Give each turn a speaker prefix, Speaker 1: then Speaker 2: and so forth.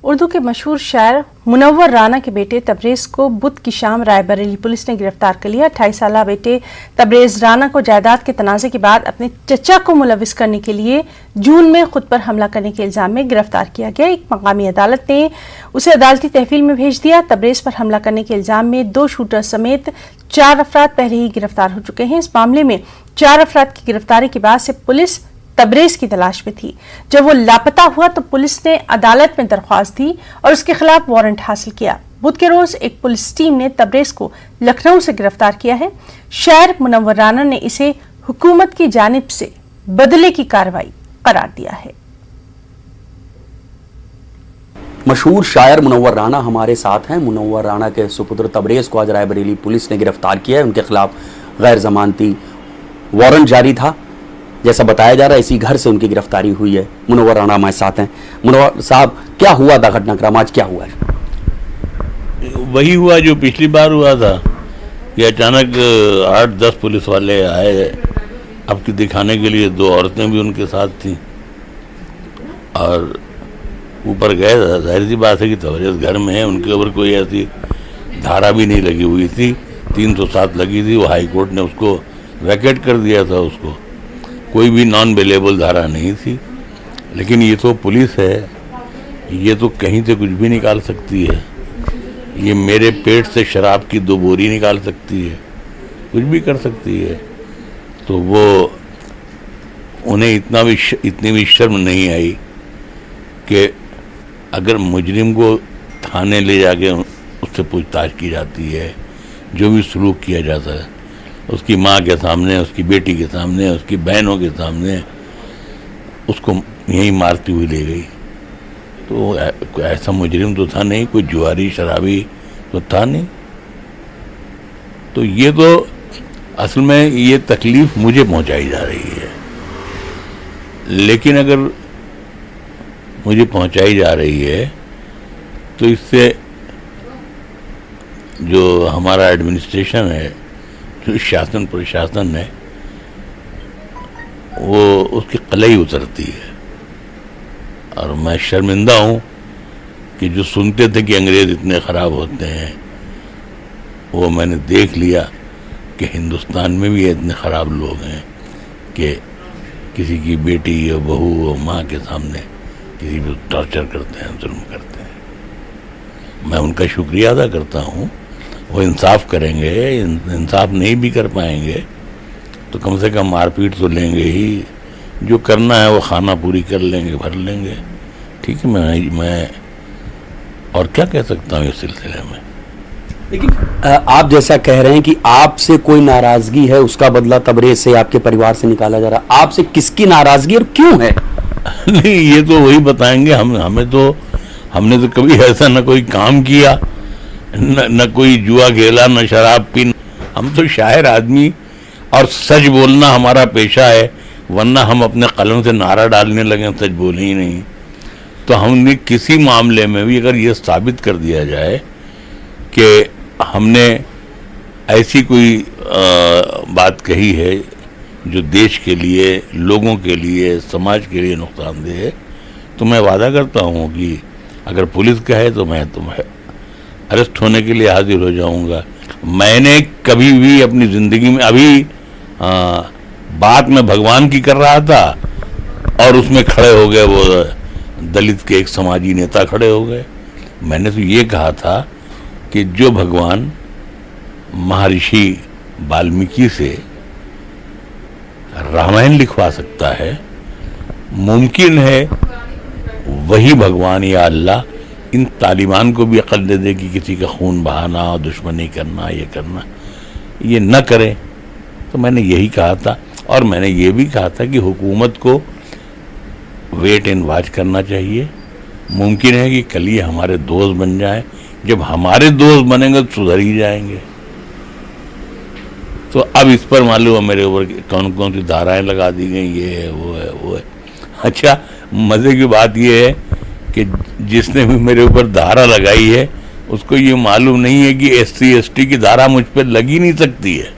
Speaker 1: उर्दू के मशहूर शायर मुनव्वर राना के बेटे तबरेज़ को बुध की शाम रायबरेली पुलिस ने गिरफ्तार कर लिया। 28 साला बेटे तबरेज़ राना को जायदाद के तनाज़े के बाद अपने चचा को मुलविस करने के लिए जून में खुद पर हमला करने के इल्जाम में गिरफ्तार किया गया। एक मकामी अदालत ने उसे अदालती तहवील में भेज दिया। तबरेज़ पर हमला करने के इल्जाम में 2 शूटर समेत 4 अफराद पहले ही गिरफ्तार हो चुके हैं। इस मामले में 4 अफराद की गिरफ्तारी के बाद से पुलिस तबरेज़ की तलाश में थी। जब वो लापता हुआ तो पुलिस ने अदालत में दरख्वास्त दी और उसके खिलाफ वारंट हासिल किया। बुध के रोज एक पुलिस टीम ने तबरेज़ को लखनऊ से गिरफ्तार किया है। शायर मुनव्वर राना ने इसे हुकूमत की जानिब से बदले की कार्रवाई करार दिया है।
Speaker 2: मशहूर शायर मुनव्वर राना हमारे साथ हैं। मुनव्वर राना के सुपुत्र तबरेज़ को आज रायबरेली पुलिस ने गिरफ्तार किया है। उनके खिलाफ गैर जमानती वारंट जारी था। जैसा बताया जा रहा है इसी घर से उनकी गिरफ्तारी हुई है। मुनव्वर राना हमारे साथ हैं। मुनव्वर साहब, क्या हुआ था घटनाक्रम, आज क्या हुआ है?
Speaker 3: वही हुआ जो पिछली बार हुआ था कि अचानक 8-10 पुलिस वाले आए अब की दिखाने के लिए। 2 औरतें भी उनके साथ थीं और ऊपर गए। जाहिर सी बात है कि तबरेज़ घर में है, उनके ऊपर कोई ऐसी धारा भी नहीं लगी हुई थी। 307 लगी थी, वो हाई कोर्ट ने उसको वैकेट कर दिया था। उसको कोई भी नॉन बेलेबल धारा नहीं थी। लेकिन ये तो पुलिस है, ये तो कहीं से कुछ भी निकाल सकती है। ये मेरे पेट से शराब की 2 बोरी निकाल सकती है, कुछ भी कर सकती है। तो वो उन्हें इतनी भी शर्म नहीं आई कि अगर मुजरिम को थाने ले जाके उससे पूछताछ की जाती है, जो भी सलूक किया जाता है उसकी माँ के सामने, उसकी बेटी के सामने, उसकी बहनों के सामने, उसको यहीं मारती हुई ले गई। तो ऐसा मुजरिम तो था नहीं, कोई जुआरी शराबी तो था नहीं। तो ये तो असल में ये तकलीफ मुझे पहुंचाई जा रही है। लेकिन अगर मुझे पहुंचाई जा रही है तो इससे जो हमारा एडमिनिस्ट्रेशन है, जो शासन प्रशासन है, वो उसकी कलई उतरती है। और मैं शर्मिंदा हूँ कि जो सुनते थे कि अंग्रेज़ इतने ख़राब होते हैं, वो मैंने देख लिया कि हिंदुस्तान में भी इतने ख़राब लोग हैं कि किसी की बेटी या बहू या माँ के सामने किसी को टॉर्चर करते हैं, जुल्म करते हैं। मैं उनका शुक्रिया अदा करता हूँ। वो इंसाफ करेंगे, इंसाफ नहीं भी कर पाएंगे तो कम से कम मारपीट तो लेंगे ही। जो करना है वो खाना पूरी कर लेंगे, भर लेंगे। ठीक है, मैं और क्या कह सकता हूँ इस सिलसिले में।
Speaker 2: लेकिन आप जैसा कह रहे हैं कि आपसे कोई नाराजगी है, उसका बदला तबरेज़ से, आपके परिवार से निकाला जा रहा है। आपसे किसकी नाराजगी और क्यों है?
Speaker 3: नहीं, ये तो वही बताएंगे। हमने तो कभी ऐसा न कोई काम किया, न कोई जुआ खेला, न शराब पी। हम तो शायर आदमी और सच बोलना हमारा पेशा है, वरना हम अपने कलम से नारा डालने लगे सच बोले ही नहीं। तो हमने किसी मामले में भी अगर ये साबित कर दिया जाए कि हमने ऐसी कोई बात कही है जो देश के लिए, लोगों के लिए, समाज के लिए नुकसानदेह है, तो मैं वादा करता हूँ कि अगर पुलिस कहे तो मैं अरेस्ट होने के लिए हाजिर हो जाऊंगा। मैंने कभी भी अपनी ज़िंदगी में, अभी बात मैं भगवान की कर रहा था और उसमें खड़े हो गए वो दलित के एक समाजी नेता खड़े हो गए। मैंने तो ये कहा था कि जो भगवान महर्षि वाल्मीकि से रामायण लिखवा सकता है, मुमकिन है वही भगवान या अल्लाह इन तालिबान को भी अकल दे दे कि किसी का खून बहाना और दुश्मनी करना, ये करना, ये न करें। तो मैंने यही कहा था। और मैंने ये भी कहा था कि हुकूमत को वेट एंड वॉच करना चाहिए। मुमकिन है कि कल ये हमारे दोस्त बन जाएं। जब हमारे दोस्त बनेंगे तो सुधर ही जाएंगे। तो अब इस पर मालूम है मेरे ऊपर कौन कौन सी धाराएं लगा दी गई, ये है, वो है, वो है। अच्छा, मज़े की बात ये है कि जिसने भी मेरे ऊपर धारा लगाई है उसको ये मालूम नहीं है कि SC ST की धारा मुझ पर लग ही नहीं सकती है।